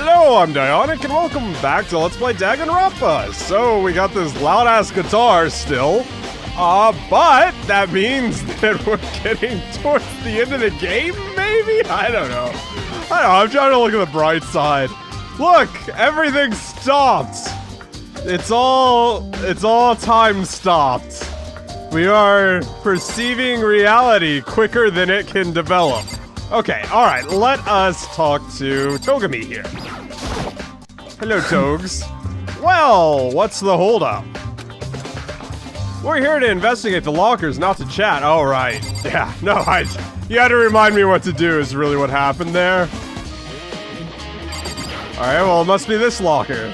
Hello, I'm Dieonik, and welcome back to Let's Play Danganronpa. So, we got this loud-ass guitar still, but that means that we're getting towards the end of the game, maybe? I don't know. I'm trying to look at the bright side. Look, everything stopped. It's all time stopped. We are perceiving reality quicker than it can develop. Okay, alright, let us talk to Togami here. Hello, Togs. Well, what's the holdup? We're here to investigate the lockers, not to chat. Oh, right. Yeah, no, you had to remind me what to do is really what happened there. Alright, well, it must be this locker.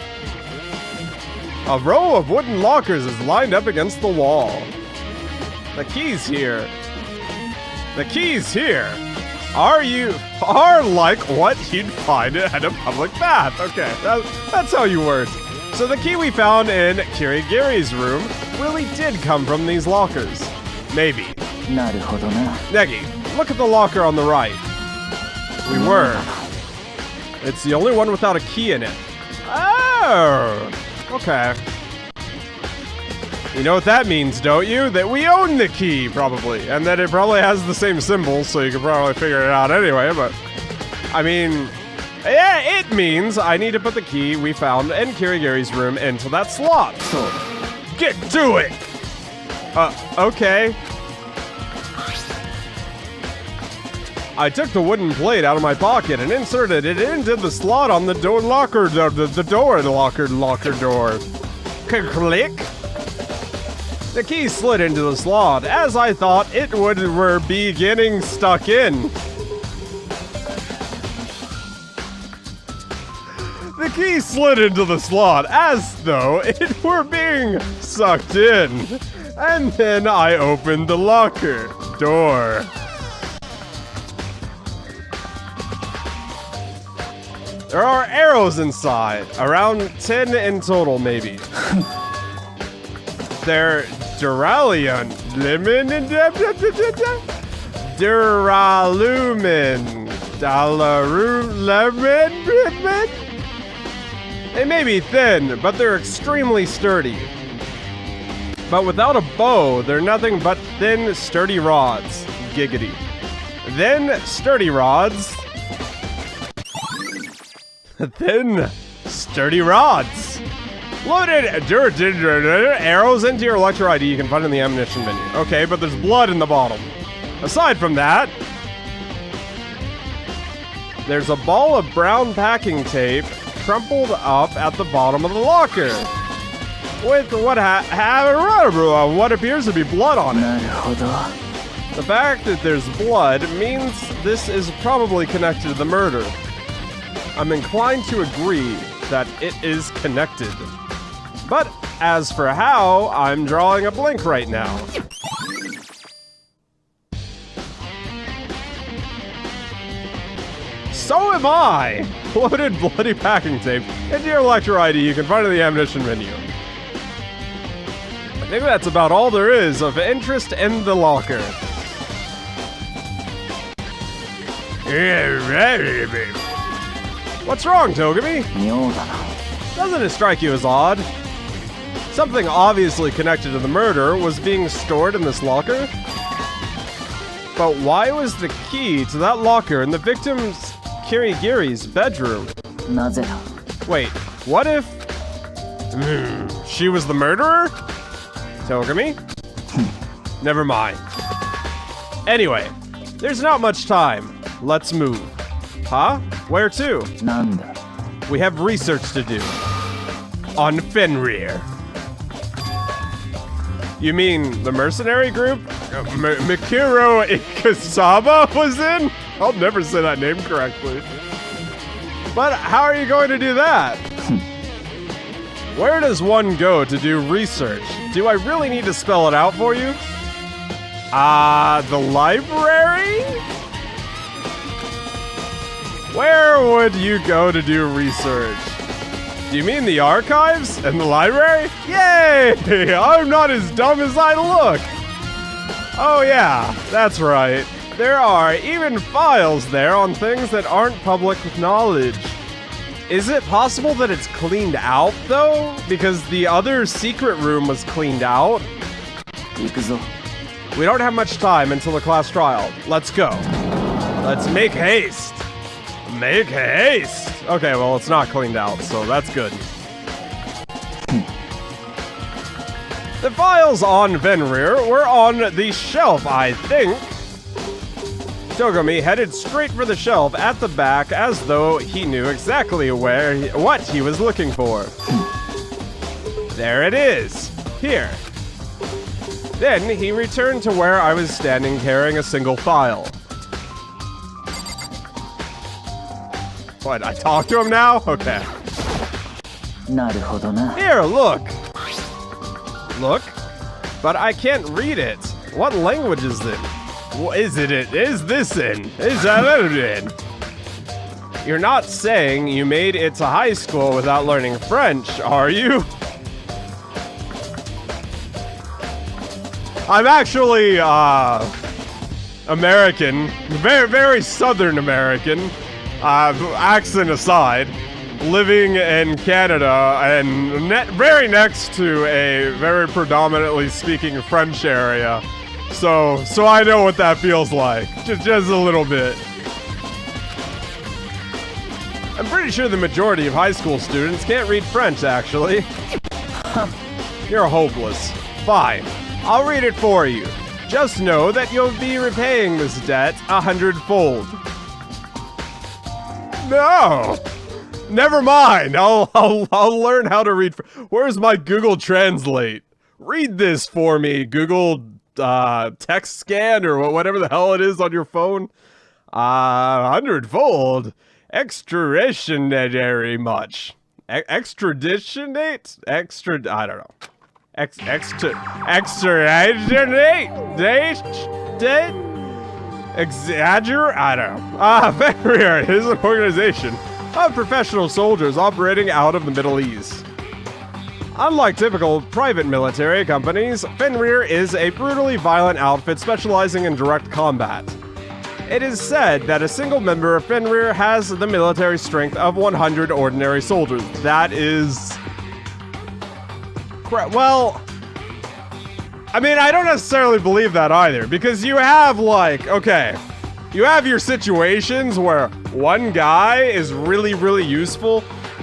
A row of wooden lockers is lined up against the wall. The key's here. The key's here. Are like what you'd find at a public bath. Okay, that's how you work. So the key we found in Kirigiri's room really did come from these lockers. Maybe. Negi, look at the locker on the right. We were. It's the only one without a key in it. Oh, okay. You know what that means, don't you? That we own the key, probably. And that it probably has the same symbol, so you can probably figure it out anyway, but... I mean... Yeah, it means I need to put the key we found in Kirigiri's room into that slot. So, get to it! Okay. I took the wooden plate out of my pocket and inserted it into the slot on the door locker door. The locker door. Click. The key slid into the slot, as I thought it were beginning stuck in. The key slid into the slot, as though it were being sucked in. And then I opened the locker door. There are arrows inside, around 10 in total, maybe. They're Duralumin. They may be thin, but they're extremely sturdy. But without a bow, they're nothing but thin, sturdy rods. Giggity. Then, sturdy rods. Thin, sturdy rods. Loaded arrows into your Electro ID you can find in the ammunition menu. Okay, but there's blood in the bottom. Aside from that, there's a ball of brown packing tape crumpled up at the bottom of the locker with what appears to be blood on it. The fact that there's blood means this is probably connected to the murder. I'm inclined to agree that it is connected. But as for how, I'm drawing a blank right now. So am I! Loaded bloody packing tape into your Electro ID you can find in the ammunition menu. I think that's about all there is of interest in the locker. What's wrong, Togami? Doesn't it strike you as odd? Something obviously connected to the murder was being stored in this locker? But why was the key to that locker in the victim's Kirigiri's bedroom? Wait, what if... she was the murderer? Togami? Never mind. Anyway, there's not much time. Let's move. Huh? Where to? We have research to do. On Fenrir. You mean the mercenary group? Mikiro Ikasaba was in? I'll never say that name correctly. But how are you going to do that? Where does one go to do research? Do I really need to spell it out for you? The library? Where would you go to do research? Do you mean the archives and the library? Yay! I'm not as dumb as I look! Oh yeah, that's right. There are even files there on things that aren't public knowledge. Is it possible that it's cleaned out, though? Because the other secret room was cleaned out. We don't have much time until the class trial. Let's go. Let's make haste. Make haste. Okay, well, it's not cleaned out, so that's good. The files on Fenrir were on the shelf, I think. Togami headed straight for the shelf at the back as though he knew exactly what he was looking for. There it is. Here. Then he returned to where I was standing carrying a single file. What, I talk to him now? Okay. Here, look. Look, but I can't read it. What language is it? What is it? Is this in? Is that in? You're not saying you made it to high school without learning French, are you? I'm actually, American. Very, very Southern American. Accent aside. Living in Canada and very next to a very predominantly speaking French area. So I know what that feels like. Just a little bit. I'm pretty sure the majority of high school students can't read French, actually. You're hopeless. Fine. I'll read it for you. Just know that you'll be repaying this debt 100-fold. No! Never mind. I'll learn how to read. Where's my Google Translate? Read this for me, Google text scan or whatever the hell it is on your phone. 100-fold. Extraordinary much. Extraditionate? I don't know. Exaggerate? I don't know. Fenrir is an organization of professional soldiers operating out of the Middle East. Unlike typical private military companies, Fenrir is a brutally violent outfit specializing in direct combat. It is said that a single member of Fenrir has the military strength of 100 ordinary soldiers. That is... well... I mean, I don't necessarily believe that either, because you have, like, okay, you have your situations where one guy is really, really useful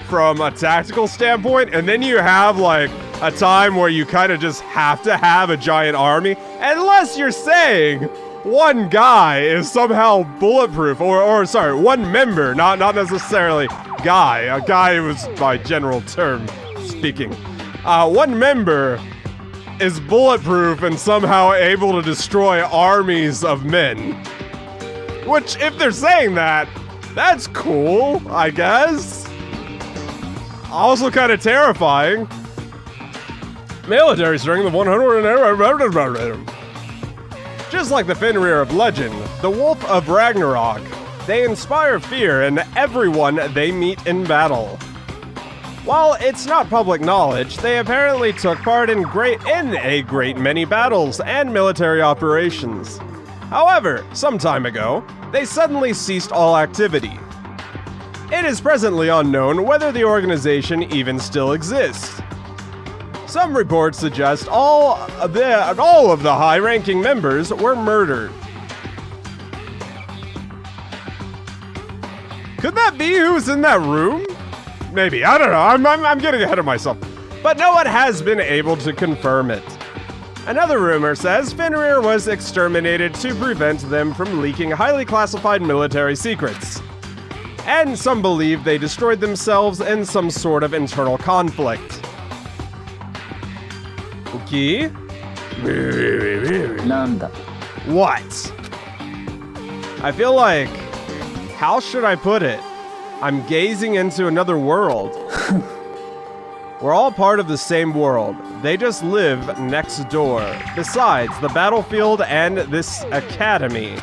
from a tactical standpoint, and then you have, like, a time where you kind of just have to have a giant army, unless you're saying one guy is somehow bulletproof, or sorry, one member, not necessarily guy. A guy was by general term speaking. One member is bulletproof and somehow able to destroy armies of men. Which, if they're saying that, that's cool, I guess. Also kind of terrifying. Military strength of 100. Just like the Fenrir of legend, the Wolf of Ragnarok, they inspire fear in everyone they meet in battle. While it's not public knowledge, they apparently took part in a great many battles and military operations. However, some time ago, they suddenly ceased all activity. It is presently unknown whether the organization even still exists. Some reports suggest all of the high-ranking members were murdered. Could that be who's in that room? Maybe, I don't know, I'm getting ahead of myself. But no one has been able to confirm it. Another rumor says Fenrir was exterminated to prevent them from leaking highly classified military secrets. And some believe they destroyed themselves in some sort of internal conflict. Okay? What? I feel like... how should I put it? I'm gazing into another world. We're all part of the same world. They just live next door. Besides, the battlefield and this academy.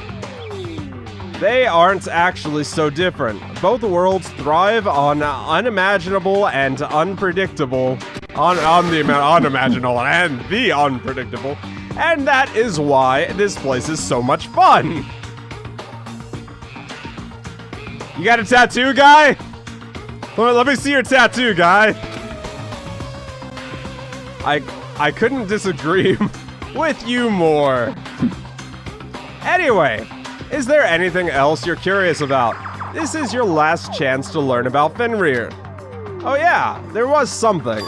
They aren't actually so different. Both worlds thrive on unimaginable and unpredictable. On the unimaginable and the unpredictable. And that is why this place is so much fun. You got a tattoo, guy? Let me see your tattoo, guy. I couldn't disagree with you more. Anyway, is there anything else you're curious about? This is your last chance to learn about Fenrir. Oh yeah, there was something.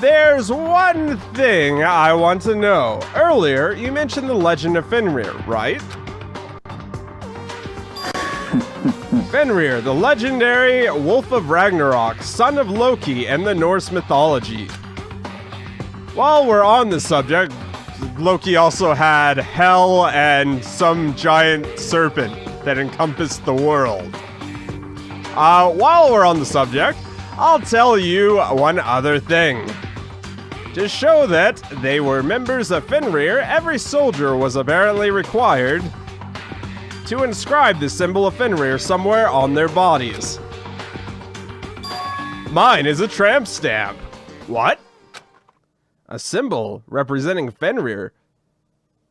There's one thing I want to know. Earlier, you mentioned the legend of Fenrir, right? Fenrir, the legendary wolf of Ragnarok, son of Loki and the Norse mythology. While we're on the subject, Loki also had Hel and some giant serpent that encompassed the world. While we're on the subject, I'll tell you one other thing. To show that they were members of Fenrir, every soldier was apparently required to inscribe the symbol of Fenrir somewhere on their bodies. Mine is a tramp stamp. What? A symbol representing Fenrir,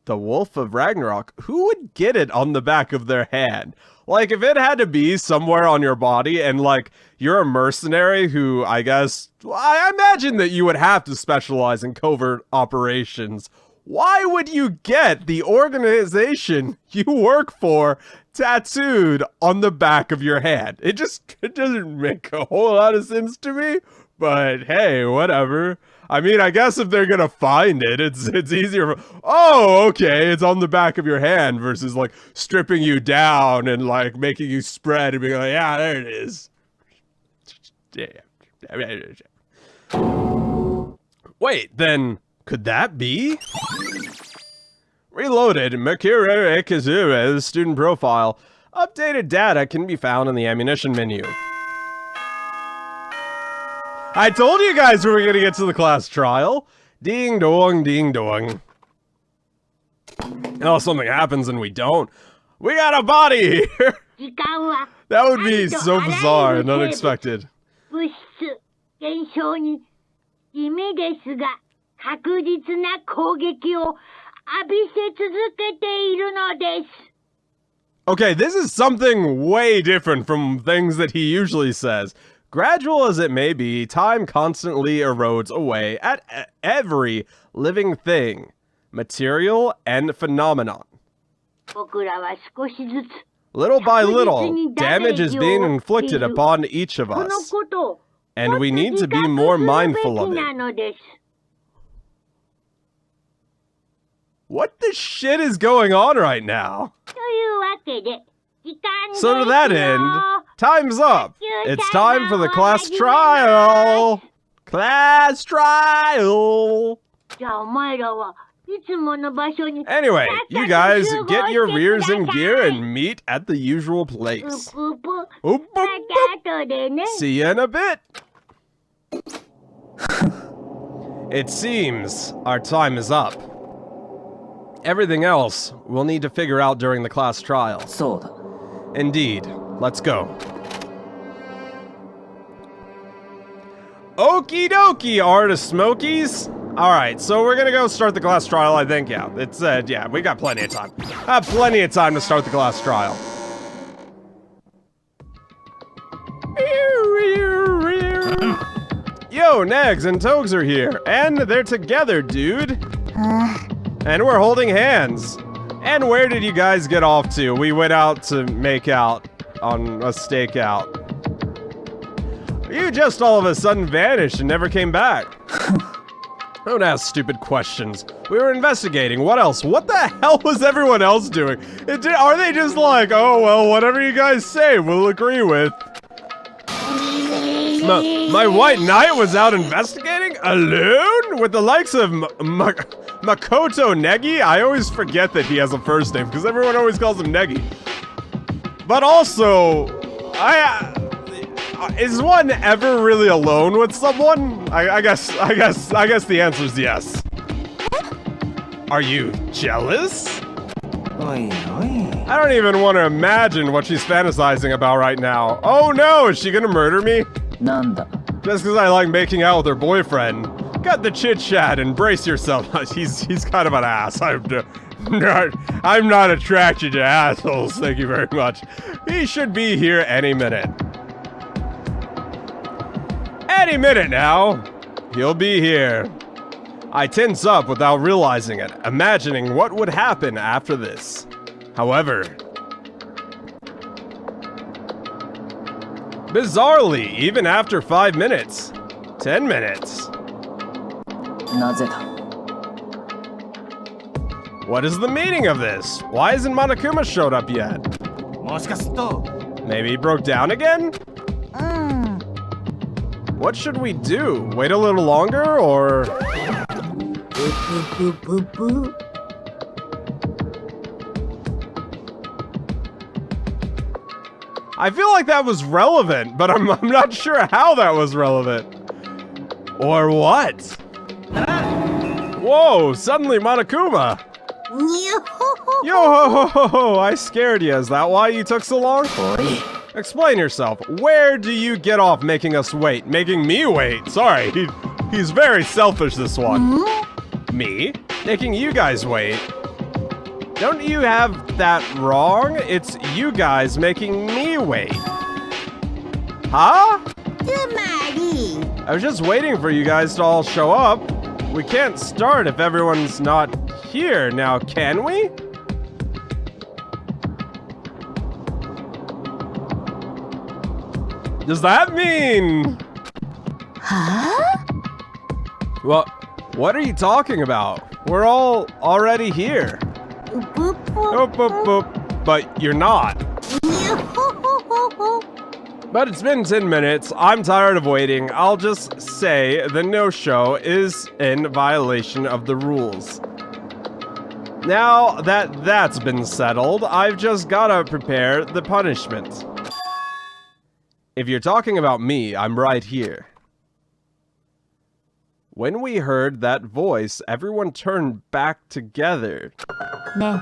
the wolf of Ragnarok. Who would get it on the back of their hand? Like, if it had to be somewhere on your body and, like, you're a mercenary who, I guess, I imagine that you would have to specialize in covert operations. Why would you get the organization you work for tattooed on the back of your hand? It doesn't make a whole lot of sense to me, but hey, whatever. I mean, I guess if they're gonna find it, it's easier. Oh, okay, it's on the back of your hand versus like stripping you down and like making you spread and being like, yeah, there it is. Wait, then could that be? Reloaded, Makira Kazua's student profile. Updated data can be found in the ammunition menu. I told you guys we were gonna get to the class trial. Ding dong, ding dong. Oh, something happens and we don't. We got a body here! That would be so bizarre and unexpected. Okay, this is something way different from things that he usually says. Gradual as it may be, time constantly erodes away at every living thing, material, and phenomenon. Little by little, damage is being inflicted upon each of us, and we need to be more mindful of it. What the shit is going on right now? So to that end, time's up. It's time for the class trial. Class trial. Anyway, you guys get your rears in gear and meet at the usual place. See you in a bit. It seems our time is up. Everything else we'll need to figure out during the class trial. Indeed. Let's go. Okie dokie, Artist Smokies. Alright, so we're gonna go start the class trial, I think, yeah. It said, yeah, we got plenty of time. Plenty of time to start the class trial. Yo, Negs and Togs are here, and they're together, dude. And we're holding hands. And where did you guys get off to? We went out to make out on a stakeout. You just all of a sudden vanished and never came back. Don't ask stupid questions. We were investigating. What else? What the hell was everyone else doing? Are they just like, oh, well, whatever you guys say, we'll agree with? My white knight was out investigating? Alone? With the likes of Makoto Negi? I always forget that he has a first name, because everyone always calls him Negi. But also, is one ever really alone with someone? I guess the answer is yes. Are you jealous? I don't even want to imagine what she's fantasizing about right now. Oh no, is she gonna murder me? Just because I like making out with her boyfriend. Cut the chit chat and brace yourself. He's kind of an ass. I'm not attracted to assholes, thank you very much. He should be here any minute. Any minute now, he'll be here. I tense up without realizing it, imagining what would happen after this. However, bizarrely, even after 5 minutes, 10 minutes. なぜだ? What is the meaning of this? Why hasn't Monokuma showed up yet? もしかすると Maybe he broke down again? What should we do? Wait a little longer, or...? I feel like that was relevant, but I'm not sure how that was relevant. Or what? Whoa, suddenly Monokuma! Yo-ho-ho-ho, I scared you. Is that why you took so long? Explain yourself. Where do you get off making us wait? Making me wait? Sorry, he's very selfish, this one. Me? Making you guys wait? Don't you have that wrong? It's you guys making me wait. Huh? I was just waiting for you guys to all show up. We can't start if everyone's not here now, can we? Does that mean... Huh? Well, what are you talking about? We're all already here. Boop, boop, boop. But you're not. But it's been 10 minutes. I'm tired of waiting. I'll just say the no-show is in violation of the rules. Now that that's been settled, I've just gotta prepare the punishment. If you're talking about me, I'm right here. When we heard that voice, everyone turned back together. Ne.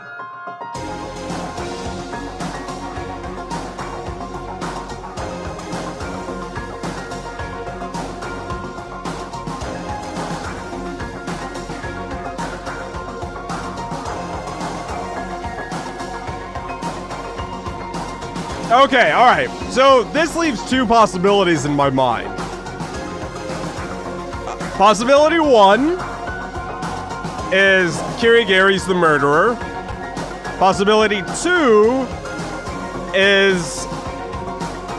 Okay, alright. So this leaves two possibilities in my mind. Possibility 1 is Kirigary's the murderer. Possibility 2 is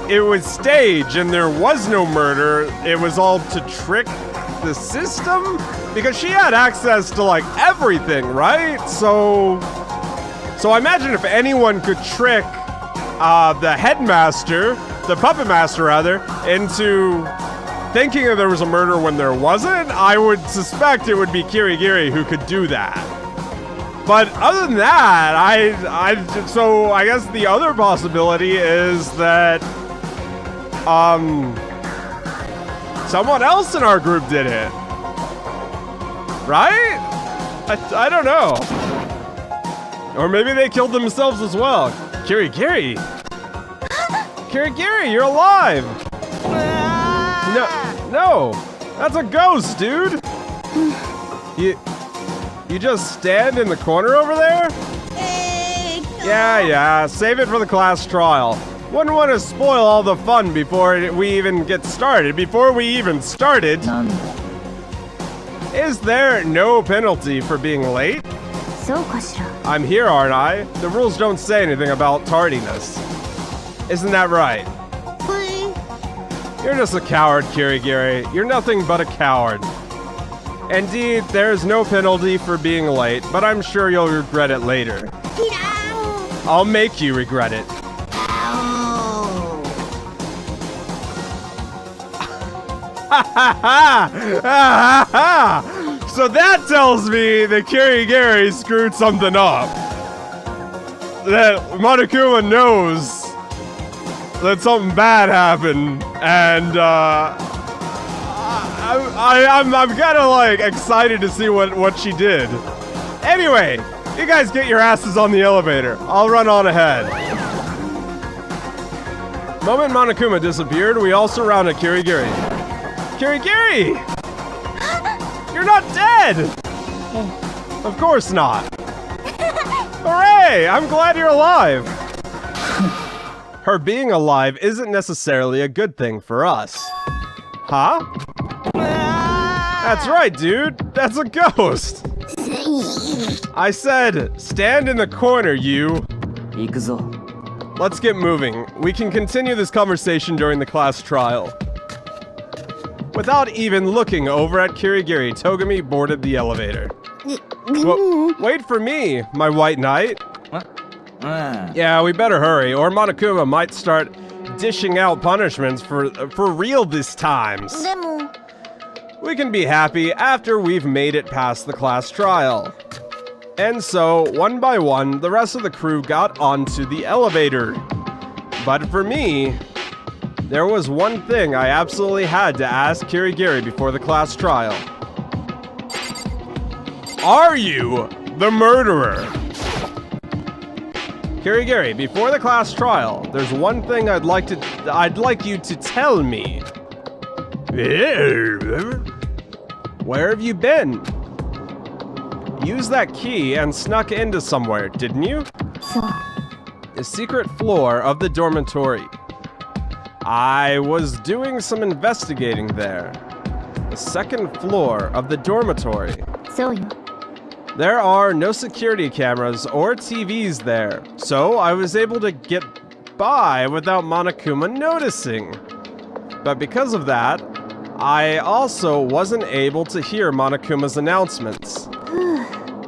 it was staged and there was no murder. It was all to trick the system? Because she had access to like everything, right? So I imagine if anyone could trick the headmaster, the puppet master rather, into thinking that there was a murder when there wasn't, I would suspect it would be Kirigiri who could do that. But other than that, so I guess the other possibility is that, someone else in our group did it. Right? I don't know. Or maybe they killed themselves as well. Kirigiri! Kirigiri, you're alive! No, that's a ghost, dude! You just stand in the corner over there? Yeah, save it for the class trial. Wouldn't want to spoil all the fun before we even get started. Is there no penalty for being late? I'm here, aren't I? The rules don't say anything about tardiness. Isn't that right? You're just a coward, Kirigiri. You're nothing but a coward. Indeed, there's no penalty for being late, but I'm sure you'll regret it later. I'll make you regret it. So that tells me that Kirigiri screwed something up. That Monokuma knows that something bad happened, and I'm kind of like excited to see what she did. Anyway, you guys get your asses on the elevator. I'll run on ahead. Moment Monokuma disappeared, we all surrounded Kirigiri. Kirigiri! You're not dead! Of course not. Hey, I'm glad you're alive! Her being alive isn't necessarily a good thing for us. Huh? That's right, dude. That's a ghost. I said, stand in the corner, you. Let's get moving. We can continue this conversation during the class trial. Without even looking over at Kirigiri, Togami boarded the elevator. Wait for me, my white knight. Yeah, we better hurry, or Monokuma might start dishing out punishments for real this times. We can be happy after we've made it past the class trial. And so, one by one, the rest of the crew got onto the elevator. But for me, there was one thing I absolutely had to ask Kirigiri before the class trial. Are you the murderer? Kirigiri, before the class trial, there's one thing I'd like you to tell me. Where have you been? Used that key and snuck into somewhere, didn't you? The secret floor of the dormitory. I was doing some investigating there. The second floor of the dormitory. There are no security cameras or TVs there, so I was able to get by without Monokuma noticing. But because of that, I also wasn't able to hear Monokuma's announcements.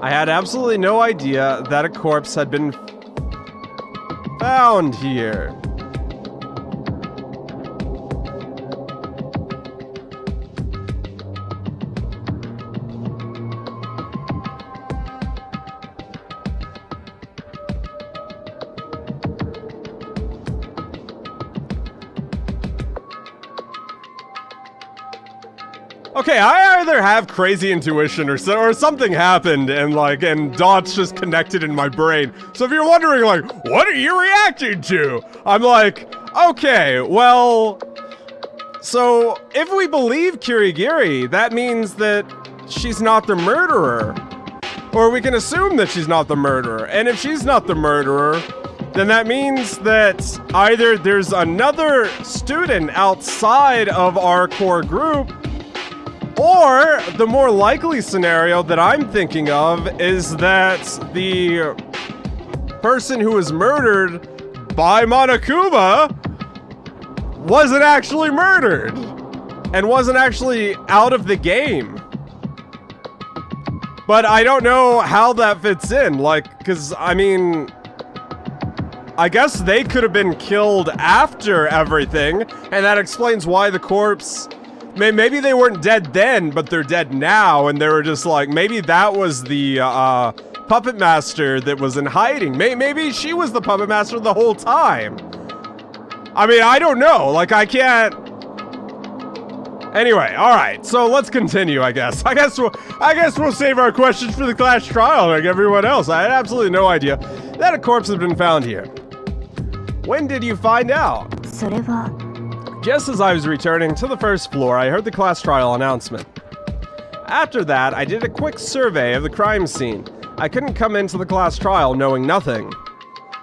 I had absolutely no idea that a corpse had been found here. Okay, I either have crazy intuition or something happened and dots just connected in my brain. So if you're wondering what are you reacting to? I'm like, okay, well, so if we believe Kirigiri, that means that she's not the murderer. Or we can assume that she's not the murderer. And if she's not the murderer, then that means that either there's another student outside of our core group, or the more likely scenario that I'm thinking of is that the person who was murdered by Monokuma wasn't actually murdered and wasn't actually out of the game. But I don't know how that fits in, because, I mean, I guess they could have been killed after everything, and that explains why the corpse... Maybe they weren't dead then, but they're dead now, and they were just maybe that was the puppet master that was in hiding. Maybe she was the puppet master the whole time. I mean, I don't know. I can't... Anyway, alright, so let's continue, I guess. I guess we'll save our questions for the class trial like everyone else. I had absolutely no idea that a corpse had been found here. When did you find out? Just as I was returning to the first floor, I heard the class trial announcement. After that, I did a quick survey of the crime scene. I couldn't come into the class trial knowing nothing.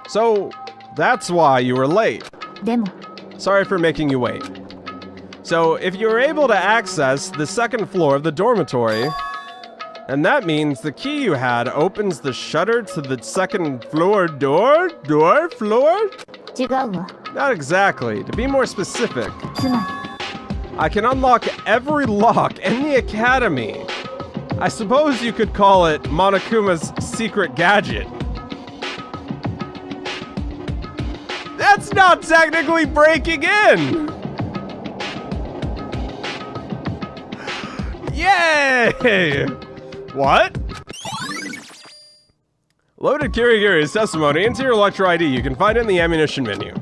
So, that's why you were late. Sorry for making you wait. So, if you were able to access the second floor of the dormitory, and that means the key you had opens the shutter to the second floor door? Floor? Not exactly. To be more specific, I can unlock every lock in the academy. I suppose you could call it Monokuma's secret gadget. That's not technically breaking in! Yay! What? Loaded Kirigiri's testimony into your Electro ID. You can find it in the ammunition menu.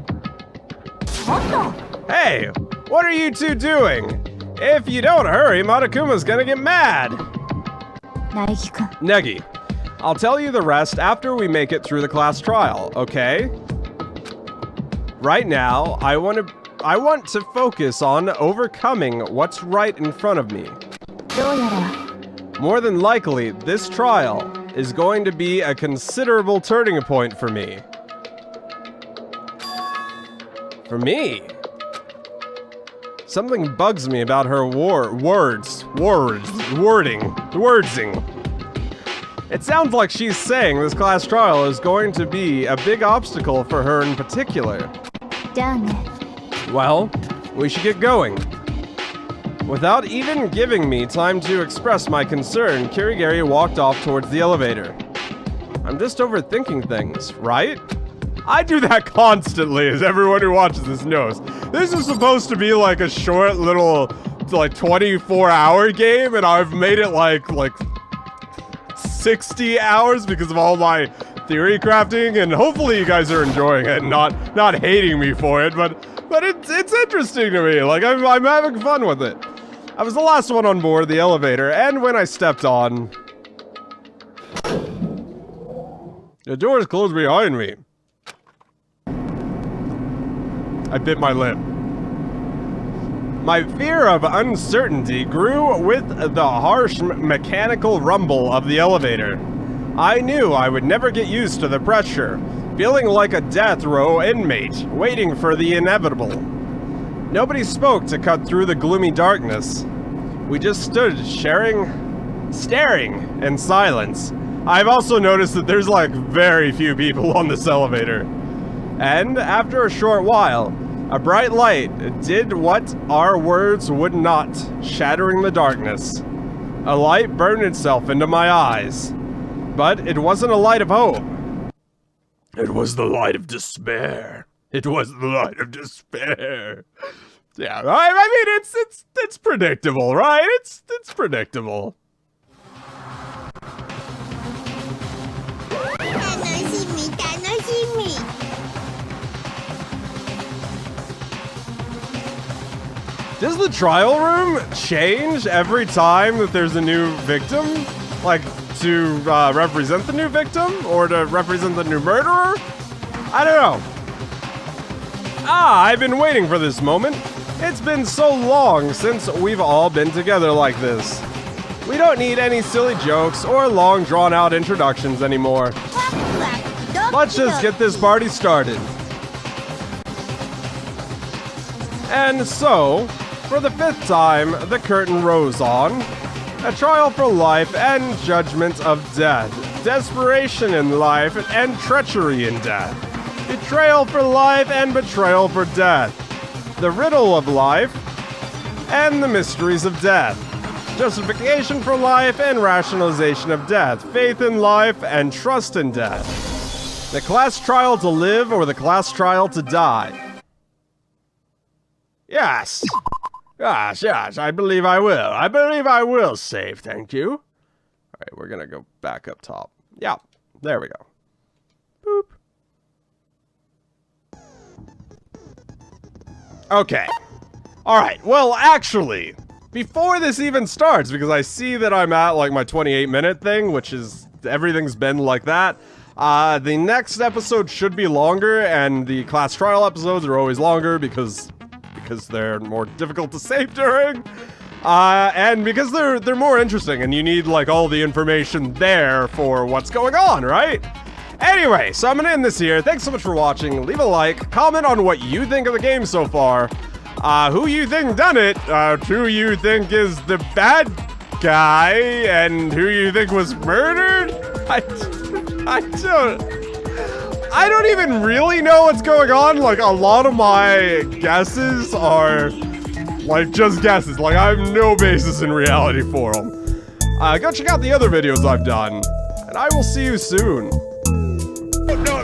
Hey, what are you two doing? If you don't hurry, Monokuma's gonna get mad. Negi, I'll tell you the rest after we make it through the class trial, okay? Right now, I want to focus on overcoming what's right in front of me. More than likely, this trial is going to be a considerable turning point for me. For me? Something bugs me about her wordsing. It sounds like she's saying this class trial is going to be a big obstacle for her in particular. Well, we should get going. Without even giving me time to express my concern, Kirigiri walked off towards the elevator. I'm just overthinking things, right? I do that constantly, as everyone who watches this knows. This is supposed to be like a short little, like 24-hour game, and I've made it like 60 hours because of all my theory crafting, and hopefully you guys are enjoying it and not hating me for it, but it's interesting to me. Like, I'm having fun with it. I was the last one on board the elevator, and when I stepped on, the doors closed behind me. I bit my lip. My fear of uncertainty grew with the harsh mechanical rumble of the elevator. I knew I would never get used to the pressure, feeling like a death row inmate, waiting for the inevitable. Nobody spoke to cut through the gloomy darkness. We just stood staring in silence. I've also noticed that there's like very few people on this elevator. And after a short while, a bright light did what our words would not, shattering the darkness. A light burned itself into my eyes. But it wasn't a light of hope. It was the light of despair. It was the light of despair. Yeah, I mean, it's predictable, right? It's predictable. Does the trial room change every time that there's a new victim? Like, to represent the new victim? Or to represent the new murderer? I don't know. I've been waiting for this moment. It's been so long since we've all been together like this. We don't need any silly jokes or long drawn-out introductions anymore. Let's just get this party started. And so, for the 5th time, the curtain rose on. A trial for life and judgment of death. Desperation in life and treachery in death. Betrayal for life and betrayal for death. The riddle of life and the mysteries of death. Justification for life and rationalization of death. Faith in life and trust in death. The class trial to live or the class trial to die. Yes. Yes, I believe I will. I believe I will save, thank you. Alright, we're gonna go back up top. Yeah, there we go. Boop. Okay. Alright, well, actually, before this even starts, because I see that I'm at, like, my 28-minute thing, which is, everything's been like that, the next episode should be longer, and the class trial episodes are always longer, because they're more difficult to save during, and because they're more interesting, and you need, like, all the information there for what's going on, right? Anyway, so I'm gonna end this here. Thanks so much for watching. Leave a like, comment on what you think of the game so far, who you think done it, who you think is the bad guy, and who you think was murdered. I don't even really know what's going on. Like, a lot of my guesses are, like, just guesses. Like, I have no basis in reality for them. Go check out the other videos I've done, and I will see you soon. No.